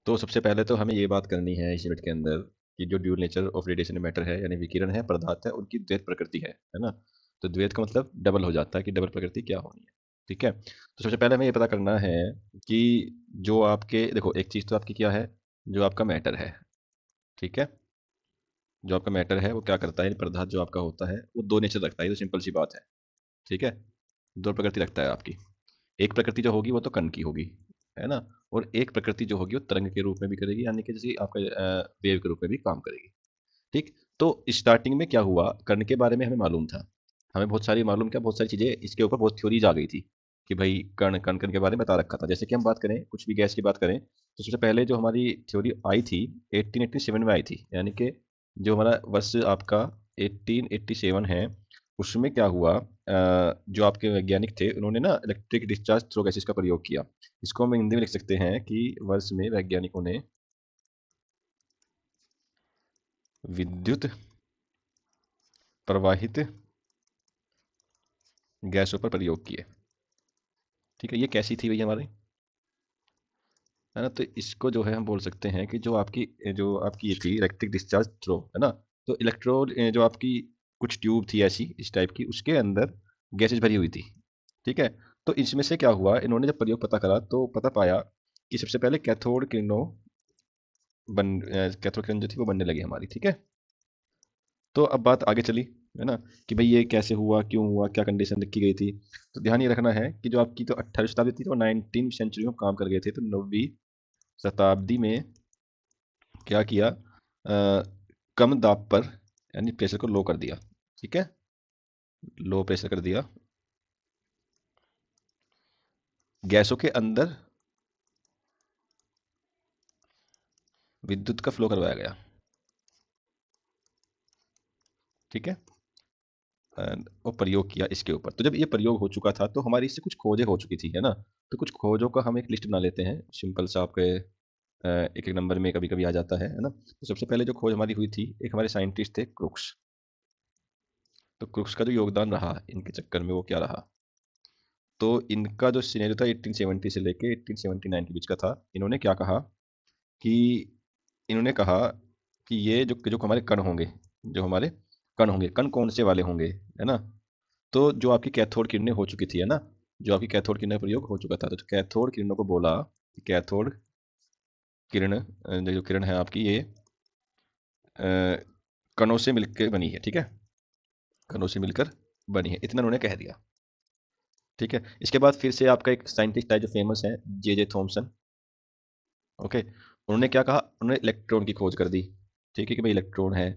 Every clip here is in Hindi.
तो सबसे पहले तो हमें ये बात करनी है इस यूनिट के अंदर कि जो dual nature of radiation matter है यानी विकिरण है पदार्थ है उनकी द्वैत प्रकृति है ना। तो द्वैत का मतलब डबल हो जाता है कि डबल प्रकृति क्या होनी है। ठीक है, तो सबसे पहले हमें ये पता करना है कि जो आपके देखो एक चीज़ तो आपकी क्या है, जो आपका मैटर है। ठीक है, जो आपका मैटर है वो क्या करता है, पदार्थ जो आपका होता है वो दो नेचर रखता है, ये तो सिंपल सी बात है। ठीक है, दो प्रकृति रखता है आपकी। एक प्रकृति जो होगी वो तो कण की होगी, है ना। और एक प्रकृति जो होगी वो तरंग के रूप में भी करेगी, यानी कि जैसे आपका वेव के रूप में भी काम करेगी। ठीक, तो स्टार्टिंग में क्या हुआ, कण के बारे में हमें मालूम था, हमें बहुत सारी मालूम, क्या बहुत सारी चीज़ें इसके ऊपर बहुत थ्योरीज आ गई थी कि भाई कण कण कण के बारे में बता रखा था। जैसे कि हम बात करें कुछ भी गैस की बात करें तो सबसे पहले जो हमारी थ्योरी आई थी 1887 में आई थी, यानी कि जो हमारा वर्ष आपका 1887 है, उसमें क्या हुआ, जो आपके वैज्ञानिक थे उन्होंने ना इलेक्ट्रिक डिस्चार्ज थ्रो गैसेस का प्रयोग किया। इसको हम हिंदी में लिख सकते हैं कि वर्ष में वैज्ञानिकों ने विद्युत प्रवाहित गैसों पर प्रयोग किए। ठीक है, ये कैसी थी भैया हमारी, है ना। तो इसको जो है हम बोल सकते हैं कि जो आपकी ये थी इलेक्ट्रिक डिस्चार्ज थ्रो, है ना। तो इलेक्ट्रोड जो आपकी कुछ ट्यूब थी ऐसी इस टाइप की, उसके अंदर गैसेज भरी हुई थी। ठीक है, तो इसमें से क्या हुआ, इन्होंने जब प्रयोग पता करा तो पता पाया कि सबसे पहले कैथोड किरण जो थी वो बनने लगी हमारी। ठीक है, तो अब बात आगे चली, है ना, कि भाई ये कैसे हुआ, क्यों हुआ, क्या कंडीशन रखी गई थी। तो ध्यान ये रखना है कि जो आपकी तो 18वीं शताब्दी थी वो 19 सेंचुरी में काम कर गए थे, तो 9वीं शताब्दी में क्या किया, कम दाब पर यानी प्रेशर को लो कर दिया। ठीक है, लो प्रेशर कर दिया, गैसों के अंदर विद्युत का फ्लो करवाया गया। ठीक है, और प्रयोग किया इसके ऊपर। तो जब ये प्रयोग हो चुका था तो हमारी इससे कुछ खोजें हो चुकी थी, है ना। तो कुछ खोजों का हम एक लिस्ट बना लेते हैं, सिंपल सा आपके एक एक नंबर में कभी कभी आ जाता है ना। तो सबसे पहले जो खोज हमारी हुई थी, एक हमारे साइंटिस्ट थे क्रुक्स। तो क्रुक्स का जो योगदान रहा इनके चक्कर में वो क्या रहा, तो इनका जो सिनेरियो था 1870 से लेके 1879 के बीच का था। इन्होंने क्या कहा कि इन्होंने कहा कि ये जो जो हमारे कण होंगे, जो हमारे कण होंगे, कण कौन से वाले होंगे, है ना। तो जो आपकी कैथोड किरणें हो चुकी थी, है ना, जो आपकी कैथोड किरणें का प्रयोग हो चुका था, तो कैथोड किरणों को बोला कि कैथोड किरण जो किरण है आपकी ये अ, कणों से मिलकर बनी है। ठीक है, कणों से मिलकर बनी है, इतना उन्होंने कह दिया। ठीक है, इसके बाद फिर से आपका एक साइंटिस्ट है जो फेमस है, जे जे थॉमसन। ओके, उन्होंने क्या कहा, उन्होंने इलेक्ट्रॉन की खोज कर दी। ठीक है कि भाई इलेक्ट्रॉन है।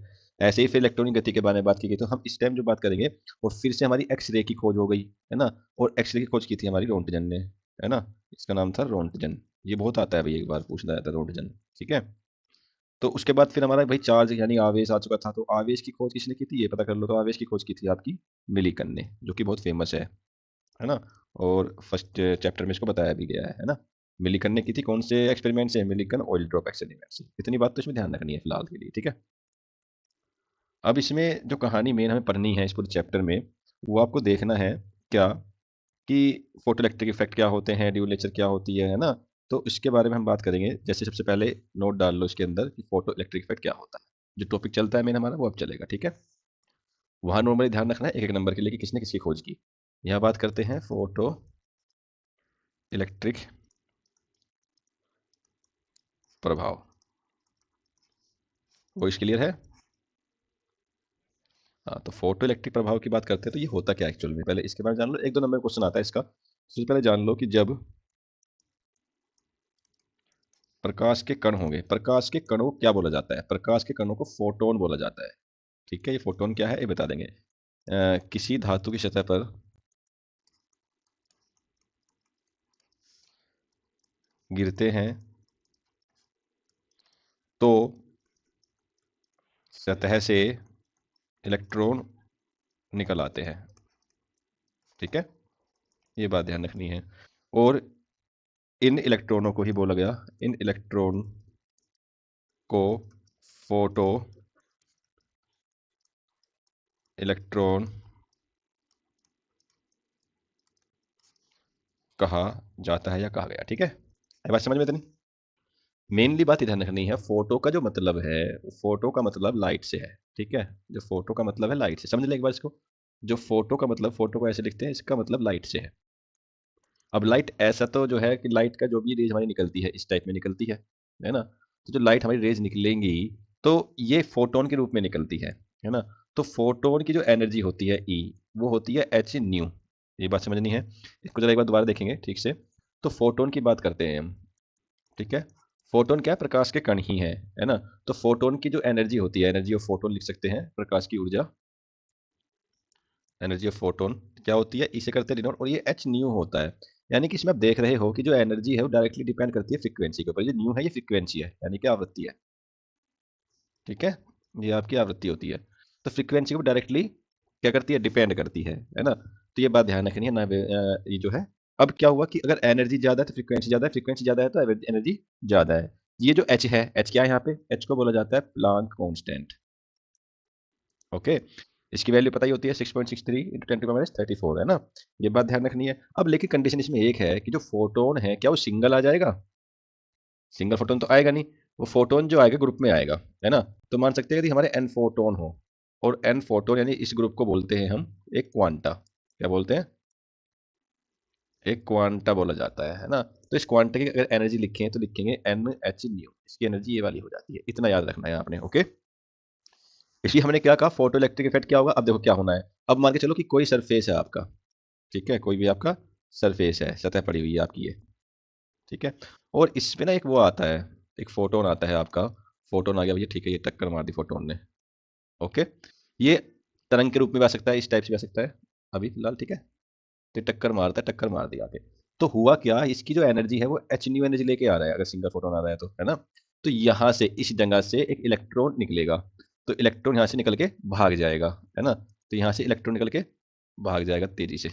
ऐसे ही फिर इलेक्ट्रॉन की गति के बारे में बात की गई, तो हम इस टाइम जो बात करेंगे और फिर से हमारी एक्स रे की खोज हो गई, है ना। और एक्स रे की खोज की थी हमारी रोंटजन ने, है ना। इसका नाम था रोंटजन। ये बहुत आता है भाई, एक बार पूछना जाता है रोंटजन। ठीक है, तो उसके बाद फिर हमारा भाई चार्ज यानी आवेश आ चुका था। तो आवेश की खोज किसने की थी ये पता कर लो, तो आवेश की खोज की थी आपकी मिलीकन ने, जो कि बहुत फेमस है ना। और फर्स्ट चैप्टर में इसको बताया भी गया है ना। मिलीकन ने की थी कौन से एक्सपेरिमेंट से, मिलीकन ऑयल ड्रॉप एक्सपेरिमेंट से। इतनी बात तो इसमें ध्यान रखनी है फिलहाल के लिए। ठीक है, अब इसमें जो कहानी मेन हमें पढ़नी है इस पूरे चैप्टर में, वो आपको देखना है क्या, कि फोटो इलेक्ट्रिक इफेक्ट क्या होते हैं, ड्यूल नेचर क्या होती है ना। तो इसके बारे में हम बात करेंगे। जैसे सबसे पहले नोट डाल लो इसके अंदर कि फोटो इलेक्ट्रिक इफेक्ट क्या होता है। जो टॉपिक चलता है मेन हमारा वो अब चलेगा। ठीक है, वहाँ नॉर्मली ध्यान रखना है एक एक नंबर के लिए कि किसने किसकी खोज की। यहाँ बात करते हैं फोटो इलेक्ट्रिक प्रभाव। वॉइस क्लियर है। हाँ, तो फोटो इलेक्ट्रिक प्रभाव की बात करते हैं तो ये होता क्या एक्चुअल में, पहले इसके बारे में जान लो। एक दो नंबर क्वेश्चन आता है इसका। सबसे पहले जान लो कि जब प्रकाश के कण होंगे, प्रकाश के कणों को क्या बोला जाता है, प्रकाश के कणों को फोटोन बोला जाता है। ठीक है, ये फोटोन क्या है ये बता देंगे। किसी धातु की सतह पर गिरते हैं तो सतह से इलेक्ट्रॉन निकल आते हैं। ठीक है, ये बात ध्यान रखनी है। और इन इलेक्ट्रॉनों को ही बोला गया, इन इलेक्ट्रॉन को फोटो इलेक्ट्रॉन कहा जाता है या कहा गया। ठीक है, ये बात समझ में तो नहीं। मेनली बात ये ध्यान रखनी है, फोटो का जो मतलब है, फोटो का मतलब लाइट से है, ठीक है? जो फोटो का मतलब है लाइट से, समझ लें एक बार इसको। जो फोटो का मतलब, फोटो को ऐसे लिखते हैं, इसका मतलब लाइट से है। अब लाइट ऐसा तो जो है कि लाइट का जो भी रेज हमारी निकलती है इस टाइप में निकलती है ना? तो जो लाइट हमारी रेज निकलेंगी, तो ये फोटोन के रूप में निकलती है ना? तो फोटोन की जो एनर्जी होती है ई, वो होती है एच न्यू। ये बात समझनी है। इसको जरा एक बार दोबारा देखेंगे ठीक से। तो फोटोन की बात करते हैं हम, ठीक है? फोटोन क्या है? प्रकाश के कण ही है ना? तो फोटोन की जो एनर्जी होती है, एनर्जी ऑफ फोटोन लिख सकते हैं, प्रकाश की ऊर्जा, एनर्जी ऑफ फोटोन क्या होती है, इसे करते हैं डिनोट, और ये एच न्यू होता है। यानी कि इसमें आप देख रहे हो कि जो एनर्जी है वो डायरेक्टली डिपेंड करती है फ्रीक्वेंसी के ऊपर। ये न्यू है, ये फ्रीक्वेंसी है, यानी कि आवृत्ति है, ठीक है? ये आपकी आवृत्ति होती है। तो फ्रीक्वेंसी को डायरेक्टली क्या करती है? डिपेंड करती है ना? तो ये बात ध्यान रखनी है ना। ये जो है, अब क्या हुआ कि अगर एनर्जी ज़्यादा है तो फ्रीक्वेंसी ज़्यादा है, फ्रीक्वेंसी ज़्यादा है तो एनर्जी ज़्यादा है। ये जो एच है, एच क्या है यहाँ पे? एच को बोला जाता है प्लांक कांस्टेंट। ओके, इसकी वैल्यू पता ही होती है 6.63 इंटू 10⁻34, है ना? ये बात ध्यान रखनी है। अब लेकिन कंडीशन इसमें एक है कि जो फोटोन है, क्या वो सिंगल आ जाएगा? सिंगल फोटोन तो आएगा नहीं। वो फोटोन जो आएगा ग्रुप में आएगा, है ना? तो मान सकते हैं यदि हमारे एन फोटोन हो, और एन फोटोन यानी इस ग्रुप को बोलते हैं हम एक क्वांटा। क्या बोलते हैं? एक क्वांटा बोला जाता है ना? तो इस क्वांटा की अगर एनर्जी लिखें तो लिखेंगे एन एच न्यू। इसकी एनर्जी ये वाली हो जाती है, इतना याद रखना है आपने। ओके, इसलिए हमने क्या कहा, फोटो इलेक्ट्रिक इफेक्ट क्या होगा? अब देखो क्या होना है। अब मान के चलो कि कोई सरफेस है आपका, ठीक है? कोई भी आपका सरफेस है, सतह पड़ी हुई है आपकी ये, ठीक है? और इस पे ना एक वो आता है, एक फोटोन आता है आपका। फोटोन आ गया भैया, ठीक है, ये टक्कर मार दी फोटोन ने। ओके, ये तरंग के रूप में भी आ सकता है, इस टाइप से भी आ सकता है अभी फिलहाल, ठीक है? तो ये टक्कर मारता है, टक्कर मार दी आके। तो हुआ क्या, इसकी जो एनर्जी है वो एच न्यू एनर्जी लेके आ रहा है, अगर सिंगल फोटोन आ रहा है तो, है ना? तो यहाँ से इस जगह से एक इलेक्ट्रॉन निकलेगा। तो इलेक्ट्रॉन यहाँ से निकल के भाग जाएगा, है ना? तो यहाँ से इलेक्ट्रॉन निकल के भाग जाएगा तेजी से,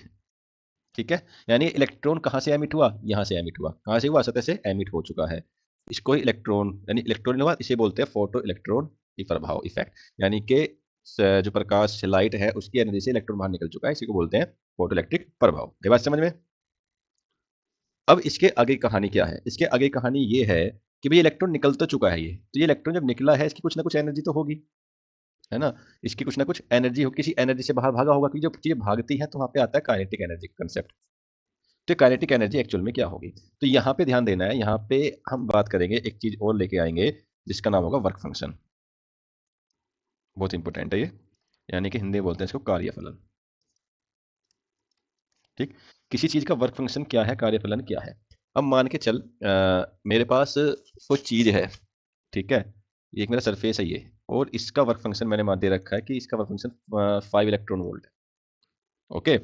ठीक है? यानी इलेक्ट्रॉन कहाँ से एमिट हुआ? यहाँ से एमिट हुआ। कहाँ से हुआ? सतह से एमिट हो चुका है। इसको ही इलेक्ट्रॉन यानी इलेक्ट्रॉन हुआ, इसे बोलते हैं फोटो इलेक्ट्रॉन प्रभाव इफेक्ट। यानी कि जो प्रकाश लाइट है उसकी एनर्जी से इलेक्ट्रॉन बाहर निकल चुका है, इसी को बोलते हैं फोटो इलेक्ट्रिक प्रभाव। ये बात समझ में? अब इसके आगे कहानी क्या है? इसके आगे कहानी ये है कि भाई इलेक्ट्रॉन निकल तो चुका है ये, तो ये इलेक्ट्रॉन जब निकला है इसकी कुछ ना कुछ एनर्जी तो होगी, है ना? इसकी कुछ ना कुछ एनर्जी हो, किसी एनर्जी से बाहर भागा होगा, क्योंकि जब चीजें भागती हैं तो वहां पे आता है काइनेटिक एनर्जी कंसेप्ट। तो काइनेटिक एनर्जी एक्चुअल में क्या होगी? तो यहाँ पे ध्यान देना है, यहाँ पे हम बात करेंगे, एक चीज और लेके आएंगे जिसका नाम होगा वर्क फंक्शन। बहुत इंपॉर्टेंट है ये, यानी कि हिंदी में बोलते हैं इसको कार्यफलन, ठीक? किसी चीज का वर्क फंक्शन क्या है, कार्यफलन क्या है? अब मान के चल, मेरे पास कुछ चीज है, ठीक है? ये एक मेरा सरफेस है ये, और इसका वर्क फंक्शन मैंने मान दे रखा है कि इसका वर्क फंक्शन 5 इलेक्ट्रॉन वोल्ट है। ओके,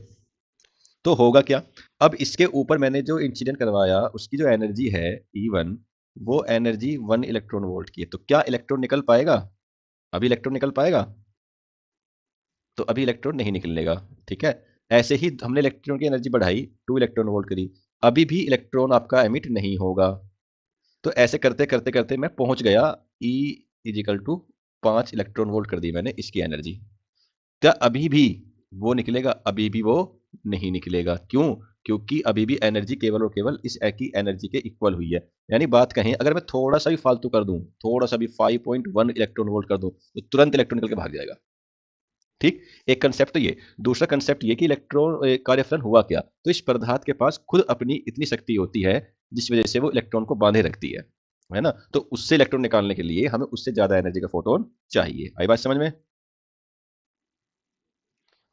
तो होगा क्या? अब इसके ऊपर मैंने जो इंसिडेंट करवाया उसकी जो एनर्जी है E1, वो एनर्जी 1 इलेक्ट्रॉन वोल्ट की है। तो क्या इलेक्ट्रॉन निकल पाएगा? अभी इलेक्ट्रॉन निकल पाएगा? तो अभी इलेक्ट्रॉन नहीं निकलेगा, ठीक है? ऐसे ही हमने इलेक्ट्रॉन की एनर्जी बढ़ाई, 2 इलेक्ट्रॉन वोल्ट करी, अभी भी इलेक्ट्रॉन आपका एमिट नहीं होगा। तो ऐसे करते करते करते मैं पहुंच गया E equal to 5 electron volt कर दी मैंने इसकी एनर्जी। क्या अभी भी वो निकलेगा? अभी भी वो नहीं निकलेगा। क्यों? क्योंकि अभी भी एनर्जी केवल और केवल इस एक ही एनर्जी के इक्वल हुई है। यानी बात कहें, अगर मैं थोड़ा सा भी फालतू कर दूं, थोड़ा सा भी 5.1 इलेक्ट्रॉन वोल्ट कर दूं, तो तुरंत इलेक्ट्रॉन निकल के भाग जाएगा, ठीक? एक कंसेप्ट तो ये। दूसरा कंसेप्ट ये कि इलेक्ट्रॉन कार्यफलन हुआ क्या, तो इस पदार्थ के पास खुद अपनी इतनी शक्ति होती है जिस वजह से वो इलेक्ट्रॉन को बांधे रखती है ना? तो उससे इलेक्ट्रॉन निकालने के लिए हमें उससे ज्यादा एनर्जी का फोटोन चाहिए। आई बात समझ में?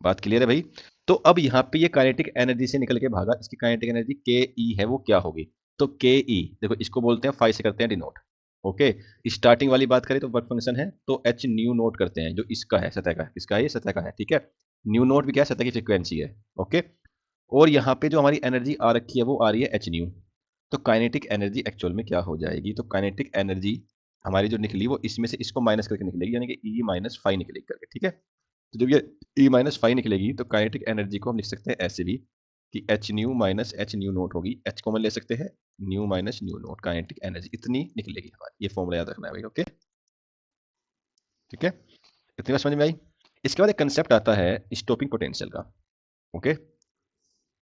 बात क्लियर है भाई? तो अब यहाँ पे ये काइनेटिक एनर्जी से निकल के भागा, इसकी काइनेटिक एनर्जी के ई है, वो क्या होगी? तो के ई देखो, इसको बोलते हैं 5 से करते हैं डिनोट। ओके, स्टार्टिंग वाली बात करें तो वर्क फंक्शन है, तो एच न्यू नोट करते हैं, जो इसका है सतह का, इसका है, ये सतह का है, ठीक है? न्यू नोट भी क्या है? सतह की फ्रिक्वेंसी है। ओके, और यहाँ पे जो हमारी एनर्जी आ रखी है वो आ रही है एच न्यू। तो काइनेटिक एनर्जी एक्चुअल में क्या हो जाएगी? तो काइनेटिक एनर्जी हमारी जो निकली वो इसमें से इसको माइनस करके निकलेगी, यानी कि ई माइनस फाइव निकलेगी करके, ठीक है? तो जब ये E-5 निकलेगी तो काइनेटिक एनर्जी को हम लिख सकते हैं ऐसे भी कि H new minus H new note होगी, एच कॉमन ले सकते हैं, new minus new note, kinetic energy इतनी निकलेगी हमारी। ये फॉर्मूला याद रखना है भाई, ओके? ठीक है, इतनी बात समझ में आई? इसके बाद एक कंसेप्ट आता है स्टॉपिंग पोटेंशियल का। ओके,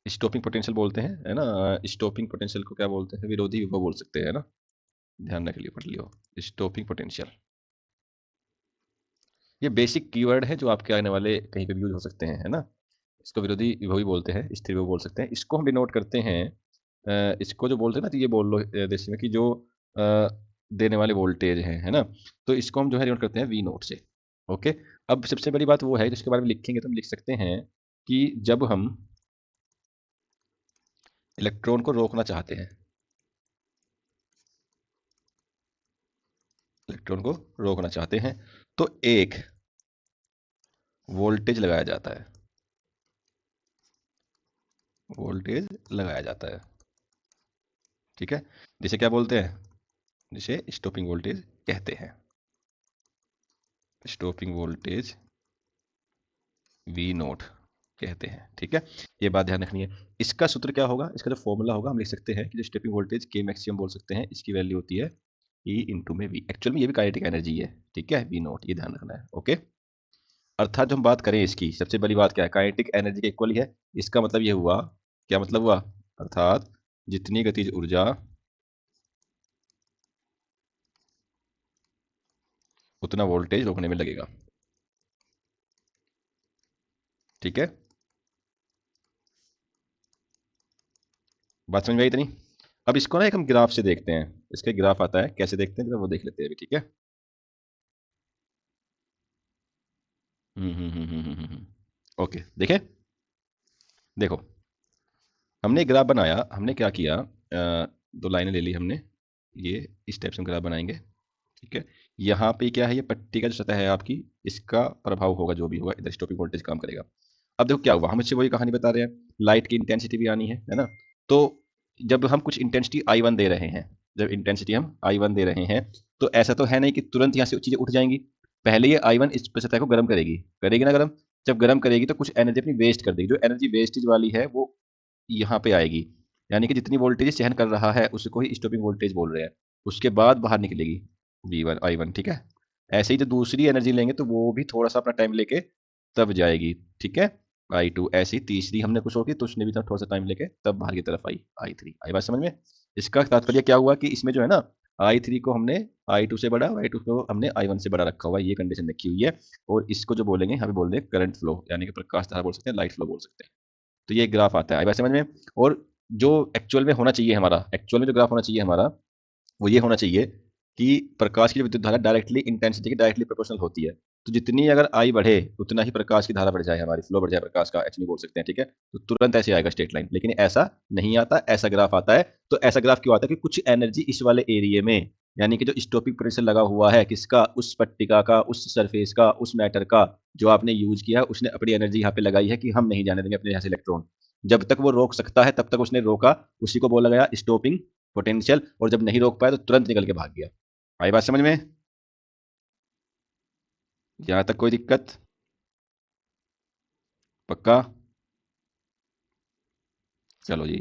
स्टॉपिंग पोटेंशियल बोलते हैं, है ना? स्टॉपिंग पोटेंशियल को क्या बोलते हैं? विरोधी विभव बोल सकते हैं, है ना? ध्यान रख लियो, पढ़ लियो, स्टॉपिंग पोटेंशियल। ये बेसिक कीवर्ड है जो आपके आने वाले कहीं पे भी यूज हो सकते हैं, है ना। इसको विरोधी विभव भी बोलते हैं, स्थिर विभव बोल सकते हैं। इसको हम डिनोट करते हैं इसको जो बोलते हैं ना, तो ये बोल लो देश में कि जो अ, देने वाले वोल्टेज हैं, है ना। तो इसको हम जो है डिनोट करते हैं वी नोट से। ओके। अब सबसे बड़ी बात वो है जिसके बारे में लिखेंगे तो हम लिख सकते हैं कि जब हम इलेक्ट्रॉन को रोकना चाहते हैं, इलेक्ट्रॉन को रोकना चाहते हैं, तो एक वोल्टेज लगाया जाता है, वोल्टेज लगाया जाता है, ठीक है। जिसे क्या बोलते हैं, जिसे स्टॉपिंग वोल्टेज कहते हैं, स्टॉपिंग वोल्टेज वी नोट कहते हैं, ठीक है। ये बात ध्यान रखनी है। इसका सूत्र क्या होगा, इसका जो फॉर्मूला होगा हम लिख सकते हैं कि जो स्टेपिंग वोल्टेज के मैक्सिमम बोल सकते हैं, इसकी वैल्यू होती है ई इंटू में वी। एक्चुअल में ये भी काइनेटिक एनर्जी है, ठीक है, वी नोट, ये ध्यान रखना है। ओके। अर्थात जो हम बात करें इसकी सबसे बड़ी बात क्या है, काइनेटिक एनर्जी के इक्वल ही है। इसका मतलब ये हुआ, क्या मतलब हुआ, अर्थात जितनी गतिज ऊर्जा उतना वोल्टेज रोकने में लगेगा, ठीक है। बात समझ में आई इतनी। अब इसको ना एक हम ग्राफ से देखते हैं, इसका ग्राफ आता है, कैसे देखते हैं तो वो देख लेते हैं अभी, ठीक है। ओके, देखें, देखो, हमने ग्राफ बनाया, हमने क्या किया, दो लाइनें ले ली हमने, ये इस टाइप से हम ग्राफ बनाएंगे, ठीक है। यहाँ पे क्या है, ये पट्टी का जो सतह है आपकी, इसका प्रभाव होगा, जो भी होगा इधर स्टॉपिंग वोल्टेज काम करेगा। अब देखो क्या हुआ, हम इससे वही कहानी बता रहे हैं, लाइट की इंटेंसिटी भी आनी है ना। तो जब हम कुछ इंटेंसिटी I1 दे रहे हैं, जब इंटेंसिटी हम I1 दे रहे हैं, तो ऐसा तो है नहीं कि तुरंत यहाँ से चीजें उठ जाएंगी। पहले ये I1 इस सतह को गर्म करेगी, करेगी ना गर्म। जब गर्म करेगी तो कुछ एनर्जी अपनी वेस्ट कर देगी, जो एनर्जी वेस्टेज वाली है वो यहाँ पे आएगी, यानी कि जितनी वोल्टेज सहन कर रहा है उसको ही स्टॉपिंग वोल्टेज बोल रहे हैं। उसके बाद बाहर निकलेगी V1 I1, ठीक है। ऐसे ही जो दूसरी एनर्जी लेंगे तो वो भी थोड़ा सा अपना टाइम लेके तब जाएगी, ठीक है, I2। ऐसे ही तीसरी हमने कुछ होगी तो उसने भी थोड़ा सा टाइम लेके तब बाहर की तरफ आई, I3। आई बात समझ में। इसका तात्पर्य क्या हुआ कि इसमें जो है ना, I3 को हमने I2 से बड़ा, I2 को हमने I1 से बड़ा रखा हुआ है, ये कंडीशन रखी हुई है। और इसको जो बोलेंगे यहाँ पे बोल दें करंट फ्लो, यानी कि प्रकाश धारा बोल सकते हैं, लाइट फ्लो बोल सकते हैं। तो ये ग्राफ आता है, आई बात समझ में। और जो एक्चुअल में होना चाहिए हमारा, एक्चुअल में जो ग्राफ होना चाहिए हमारा, वो ये होना चाहिए कि प्रकाश की जो विद्युत धारा डायरेक्टली इंटेंसिटी के डायरेक्टली प्रोपोर्शनल होती है। तो जितनी अगर आई बढ़े उतना ही प्रकाश की धारा बढ़ जाए, हमारी फ्लो बढ़ जाए प्रकाश का, एक्चुअली बोल सकते हैं, ठीक है। तो तुरंत ऐसे आएगा स्ट्रेट लाइन, लेकिन ऐसा नहीं आता, ऐसा ग्राफ आता है। तो ऐसा ग्राफ क्यों आता है कि कुछ एनर्जी इस वाले एरिया में, यानी कि जो स्टॉपिंग पोटेंशियल लगा हुआ है किसका, उस पट्टिका का, उस सरफेस का, उस मैटर का जो आपने यूज किया, उसने अपनी एनर्जी यहाँ पे लगाई है कि हम नहीं जाने देंगे अपने यहाँ से इलेक्ट्रॉन। जब तक वो रोक सकता है तब तक उसने रोका, उसी को बोला गया स्टॉपिंग पोटेंशियल। और जब नहीं रोक पाया तो तुरंत निकल के भाग गया। आई बात समझ में, यहां तक कोई दिक्कत, पक्का। चलो जी,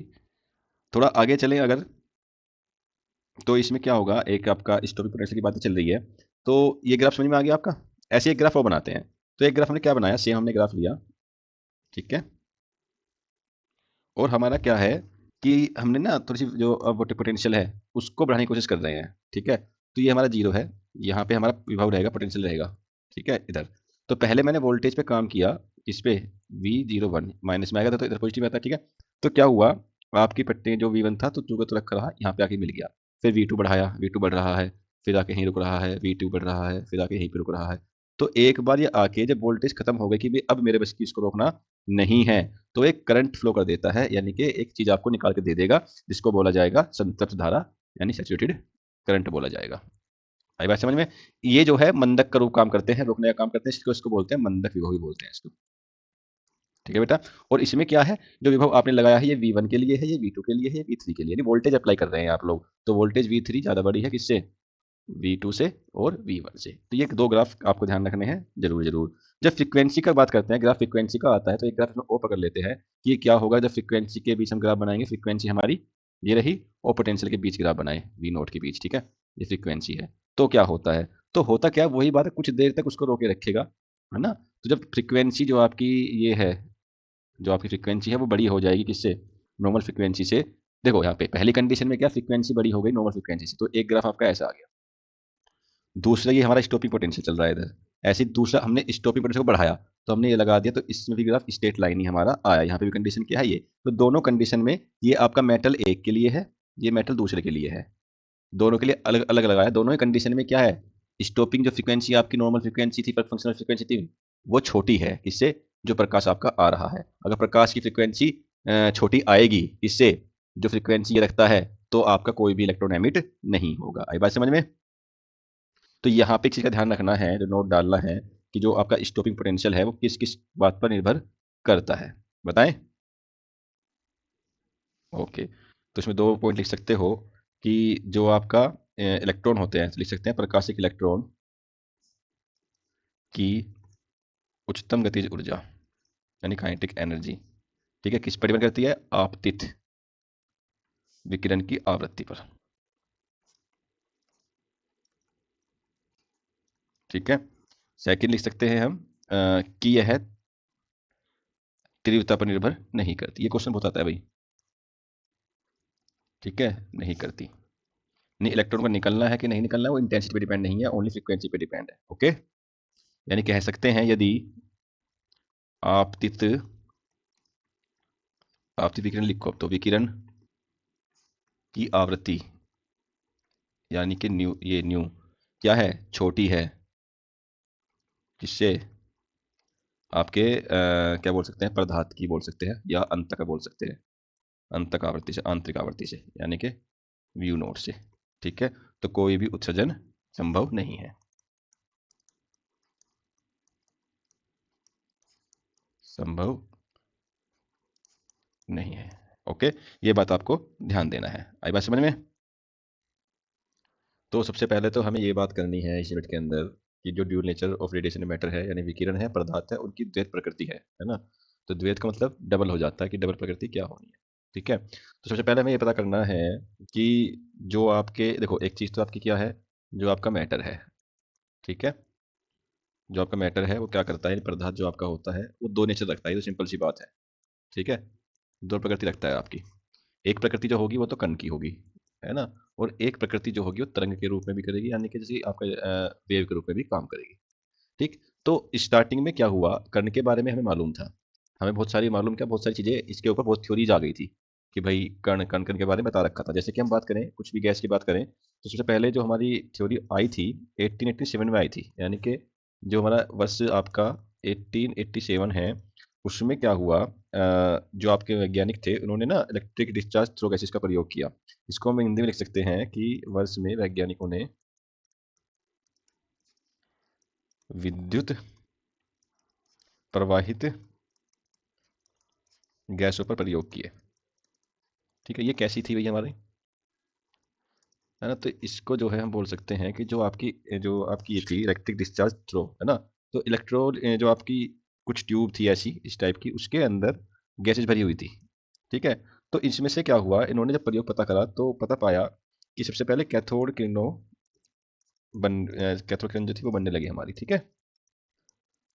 थोड़ा आगे चलें अगर, तो इसमें क्या होगा, एक आपका स्टॉपिंग पोटेंशियल की बातें चल रही है, तो ये ग्राफ समझ में आ गया आपका। ऐसे एक ग्राफ और बनाते हैं। तो एक ग्राफ हमने क्या बनाया, सेम हमने ग्राफ लिया, ठीक है। और हमारा क्या है कि हमने ना थोड़ी सी जो पोटेंशियल है उसको बढ़ाने की कोशिश कर रहे हैं, ठीक है। तो ये हमारा जीरो है, यहाँ पे हमारा विभव रहेगा, पोटेंशियल रहेगा, ठीक है, इधर। तो पहले मैंने वोल्टेज पे काम किया, इस पे V01 माइनस में आएगा तो इधर पॉजिटिव आता है, ठीक है। तो क्या हुआ, आपकी पट्टी जो V1 था तो जो तो रखा रहा, यहाँ पे आके मिल गया। फिर V2 बढ़ाया, V2 बढ़ रहा है, फिर आके यहीं रुक रहा है, V2 बढ़ रहा है, फिर आके यहीं पे रुक रहा है। तो एक बार ये आके जब वोल्टेज खत्म हो गई कि भाई अब मेरे बस की इसको रोकना नहीं है, तो एक करंट फ्लो कर देता है, यानी कि एक चीज आपको निकाल के दे देगा, जिसको बोला जाएगा संतृप्त धारा, यानी सैचुरेटेड करंट बोला जाएगा। आई बात समझ में। ये जो है मंदक का रूप काम करते हैं, रोकने का काम करते हैं, इसको इसको बोलते हैं मंदक विभव भी बोलते हैं इसको, ठीक है बेटा। और इसमें क्या है, जो विभव आपने लगाया है ये V1 के लिए है, ये V2 के लिए है, ये V3 के लिए, यानी वोल्टेज अप्लाई कर रहे हैं आप लोग। तो वोल्टेज V3 ज्यादा बड़ी है किससे, V2 से और V1 से। तो ये दो ग्राफ आपको ध्यान रखने हैं जरूर जरूर। जब फ्रीक्वेंसी का बात करते हैं, ग्राफ फ्रीक्वेंसी का आता है, तो एक ग्राफ हम और पकड़ लेते हैं कि ये क्या होगा जब फ्रीक्वेंसी के बीच हम ग्राफ बनाएंगे। फ्रीक्वेंसी हमारी ये रही, और पोटेंशियल के बीच ग्राफ बनाए V नोट के बीच, ठीक है। ये फ्रीक्वेंसी है। तो क्या होता है, तो होता क्या, वही बात है, कुछ देर तक उसको रोके रखेगा, है ना। तो जब फ्रीक्वेंसी जो आपकी ये है, जो आपकी फ्रीक्वेंसी है वो बड़ी हो जाएगी किससे, नॉर्मल फ्रीक्वेंसी से, देखो यहाँ पे पहली कंडीशन में क्या फ्रीक्वेंसी बड़ी हो गई नॉर्मल फ्रीक्वेंसी से, तो एक ग्राफ आपका ऐसा आ गया। दूसरा ये हमारा स्टॉपिंग पोटेंशियल चल रहा है इधर, ऐसे ही दूसरा हमने स्टॉपिंग पोटेंशियल को बढ़ाया तो हमने ये लगा दिया, तो इसमें भी ग्राफ स्ट्रेट लाइन ही हमारा आया। यहाँ पे भी कंडीशन क्या है ये, तो दोनों कंडीशन में ये आपका मेटल एक के लिए है, ये मेटल दूसरे के लिए है, दोनों के लिए अलग अलग लगाया। दोनों ही कंडीशन में क्या है, स्टॉपिंग जो फ्रीक्वेंसी आपकी नॉर्मल फ्रीक्वेंसी थी, फंक्शनल फ्रीक्वेंसी थी, वो छोटी है किससे, जो प्रकाश आपका आ रहा है। अगर प्रकाश की फ्रीक्वेंसी छोटी आएगी इससे, जो फ्रीक्वेंसी ये रखता है, तो आपका कोई भी इलेक्ट्रॉन एमिट नहीं होगा। आई बात समझ में। तो यहाँ पे एक चीज़ का ध्यान रखना है, जो नोट डालना है, कि जो आपका स्टॉपिंग पोटेंशियल है वो किस किस बात पर निर्भर करता है, बताएं। ओके, तो इसमें दो पॉइंट लिख सकते हो कि जो आपका इलेक्ट्रॉन होते हैं, तो लिख सकते हैं प्रकाशिक इलेक्ट्रॉन की उच्चतम गतिज ऊर्जा यानी काइनेटिक एनर्जी, ठीक है, किस पर डिपेंड करती है, आपतित विकिरण की आवृत्ति पर। ठीक है, सेकंड लिख सकते हैं हम कि यह तीव्रता पर निर्भर नहीं करती। ये क्वेश्चन बहुत आता है भाई। ठीक है, नहीं करती, नहीं इलेक्ट्रॉन को निकलना है कि नहीं निकलना है वो इंटेंसिटी पे डिपेंड नहीं है, ओनली फ्रीक्वेंसी पे डिपेंड है। ओके, यानी कह सकते हैं यदि आपतित आपतित विकिरण लिखो, तो विकिरण की आवृत्ति यानी कि न्यू, ये न्यू क्या है, छोटी है, किससे, आपके क्या बोल सकते हैं, पदार्थ की बोल सकते हैं, या अंत का बोल सकते हैं, अंतक आवृत्ति से, आंतरिक आवृत्ति से, यानी कि व्यू नोट से। ठीक है, तो कोई भी उत्सर्जन संभव नहीं है, संभव नहीं है। ओके, ये बात आपको ध्यान देना है। आई बात समझ में। तो सबसे पहले तो हमें ये बात करनी है इस यूनिट के अंदर कि जो dual nature of radiation matter है, यानी विकिरण है, पदार्थ है, उनकी द्वैत प्रकृति है ना। तो द्वैत का मतलब डबल हो जाता है कि डबल प्रकृति क्या होनी है। ठीक है, तो सबसे पहले हमें ये पता करना है कि जो आपके, देखो एक चीज़ तो आपकी क्या है, जो आपका मैटर है, ठीक है, जो आपका मैटर है वो क्या करता है, पदार्थ जो आपका होता है वो दो नेचर रखता है, ये तो सिंपल सी बात है। ठीक है, दो प्रकृति रखता है आपकी, एक प्रकृति जो होगी वो तो कण की होगी, है ना, और एक प्रकृति जो होगी वो तरंग के रूप में भी करेगी, यानी कि जैसे आपका वेव के रूप में भी काम करेगी। ठीक, तो स्टार्टिंग में क्या हुआ, कण के बारे में हमें मालूम था, हमें बहुत सारी मालूम, क्या बहुत सारी चीज़ें इसके ऊपर बहुत थ्योरीज आ गई थी कि भाई कण कण कण के बारे में बता रखा था। जैसे कि हम बात करें कुछ भी गैस की बात करें, तो सबसे पहले जो हमारी थ्योरी आई थी 1887 में आई थी, यानी कि जो हमारा वर्ष आपका 1887 है, उसमें क्या हुआ, जो आपके वैज्ञानिक थे उन्होंने ना इलेक्ट्रिक डिस्चार्ज थ्रो गैसेस का प्रयोग किया। इसको हम हिंदी में लिख सकते हैं कि वर्ष में वैज्ञानिकों ने विद्युत प्रवाहित गैसों पर प्रयोग किए। ठीक है, ये कैसी थी भैया हमारी, है ना, तो इसको जो है हम बोल सकते हैं कि जो आपकी ये थी इलेक्ट्रिक डिस्चार्ज थ्रो, है ना, तो इलेक्ट्रोड जो आपकी कुछ ट्यूब थी ऐसी इस टाइप की, उसके अंदर गैसेज भरी हुई थी। ठीक है, तो इसमें से क्या हुआ, इन्होंने जब प्रयोग पता करा तो पता पाया कि सबसे पहले कैथोड किरण जो थी वो बनने लगी हमारी। ठीक है,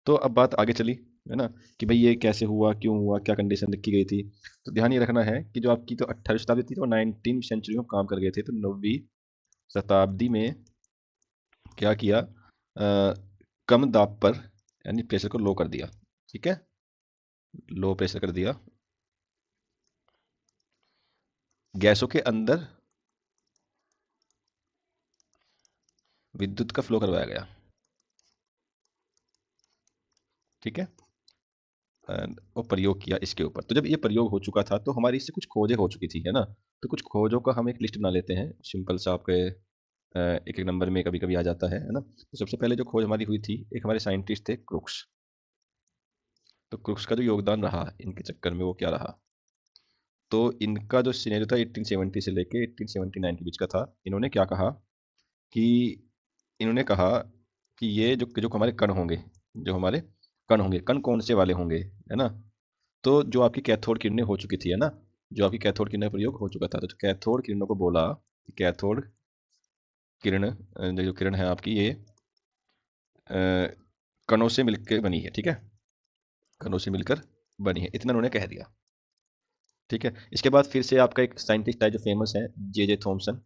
तो अब बात आगे चली, है ना, कि भाई ये कैसे हुआ, क्यों हुआ, क्या कंडीशन रखी गई थी। तो ध्यान ये रखना है कि जो आपकी तो 18वीं शताब्दी थी तो 19वीं सेंचुरी में काम कर गए थे, तो 9वीं शताब्दी में क्या किया, कम दाब पर यानी प्रेशर को लो कर दिया। ठीक है, लो प्रेशर कर दिया, गैसों के अंदर विद्युत का फ्लो करवाया गया। ठीक है, और प्रयोग किया इसके ऊपर। तो जब ये प्रयोग हो चुका था तो हमारी इससे कुछ खोजें हो चुकी थी, है ना, तो कुछ खोजों का हम एक लिस्ट बना लेते हैं, सिंपल सा आपके एक एक नंबर में कभी कभी आ जाता है ना। तो सबसे पहले जो खोज हमारी हुई थी, एक हमारे साइंटिस्ट थे क्रुक्स। तो क्रुक्स का जो योगदान रहा इनके चक्कर में वो क्या रहा, तो इनका जो सिनेरियो था 1870 से लेके 1879 के बीच का था। इन्होंने क्या कहा कि, इन्होंने कहा कि ये जो जो हमारे कण होंगे, जो हमारे कण होंगे, कण कौन से वाले होंगे, है ना, तो जो आपकी कैथोड किरणें हो चुकी थी, है ना, जो आपकी कैथोड किरणें प्रयोग हो चुका था, तो कैथोड किरणों को बोला कि कैथोड किरण जो किरण है आपकी ये अ, कणों से मिलकर बनी है। ठीक है, कणों से मिलकर बनी है, इतना उन्होंने कह दिया। ठीक है। इसके बाद फिर से आपका एक साइंटिस्ट है जो फेमस है, जे थॉमसन।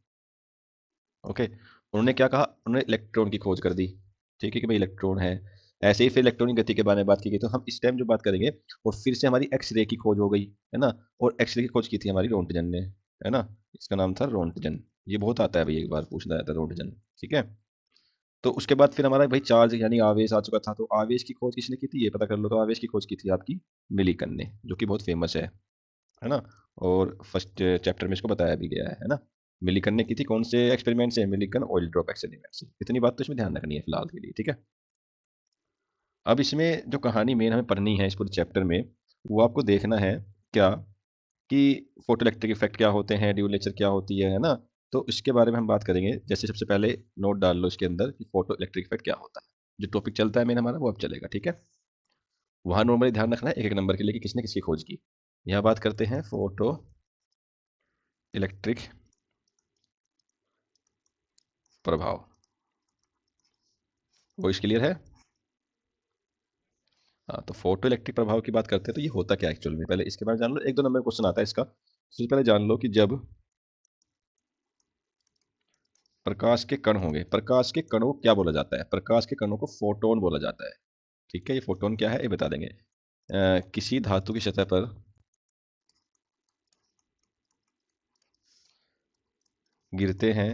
ओके, उन्होंने क्या कहा, उन्होंने इलेक्ट्रॉन की खोज कर दी। ठीक है कि भाई इलेक्ट्रॉन है। ऐसे ही फिर इलेक्ट्रॉनिक गति के बारे में बात की गई, तो हम इस टाइम जो बात करेंगे वो फिर से हमारी एक्सरे की खोज हो गई, है ना। और एक्सरे की खोज की थी हमारी रोंटगन ने, है ना। इसका नाम था रोंटगन। ये बहुत आता है भाई, एक बार पूछना जाता है रोंटगन। ठीक है। तो उसके बाद फिर हमारा भाई चार्ज यानी आवेश आ चुका था, तो आवेश की खोज किसने की थी ये पता कर लो। तो आवेश की खोज की थी आपकी मिलीकन ने, जो कि बहुत फेमस है ना। और फर्स्ट चैप्टर में इसको बताया भी गया है ना। मिलीकन ने की थी कौन से एक्सपेरिमेंट से, मिलीकन ऑयल ड्रॉप एक्सपेरिमेंट से। इतनी बात तो इसमें ध्यान रखनी है फिलहाल के लिए, ठीक है। अब इसमें जो कहानी मेन हमें पढ़नी है इस पूरे चैप्टर में, वो आपको देखना है क्या, कि फोटो इलेक्ट्रिक इफेक्ट क्या होते हैं, ड्यूल नेचर क्या होती है ना। तो इसके बारे में हम बात करेंगे। जैसे सबसे पहले नोट डाल लो इसके अंदर कि फोटो इलेक्ट्रिक इफेक्ट क्या होता है। जो टॉपिक चलता है मेन हमारा, वो अब चलेगा, ठीक है। वहाँ नॉर्मली ध्यान रखना है एक एक नंबर के लिए कि किसने किसकी खोज की। यहाँ बात करते हैं फोटो इलेक्ट्रिक प्रभाव। वो इस क्लियर है। हाँ, तो फोटो इलेक्ट्रिक प्रभाव की बात करते हैं, तो ये होता क्या एक्चुअल में, पहले इसके बारे में जान लो। एक दो नंबर क्वेश्चन आता है इसका। सबसे पहले जान लो कि जब प्रकाश के कण होंगे, प्रकाश के कणों को क्या बोला जाता है, प्रकाश के कणों को फोटोन बोला जाता है। ठीक है, ये फोटोन क्या है ये बता देंगे। किसी धातु की सतह पर गिरते हैं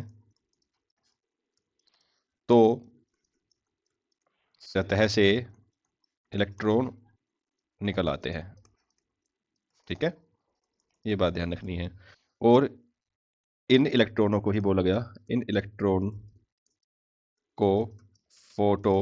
तो सतह से इलेक्ट्रॉन निकल आते हैं। ठीक है, ये बात ध्यान रखनी है। और इन इलेक्ट्रॉनों को ही बोला गया, इन इलेक्ट्रॉन को फोटो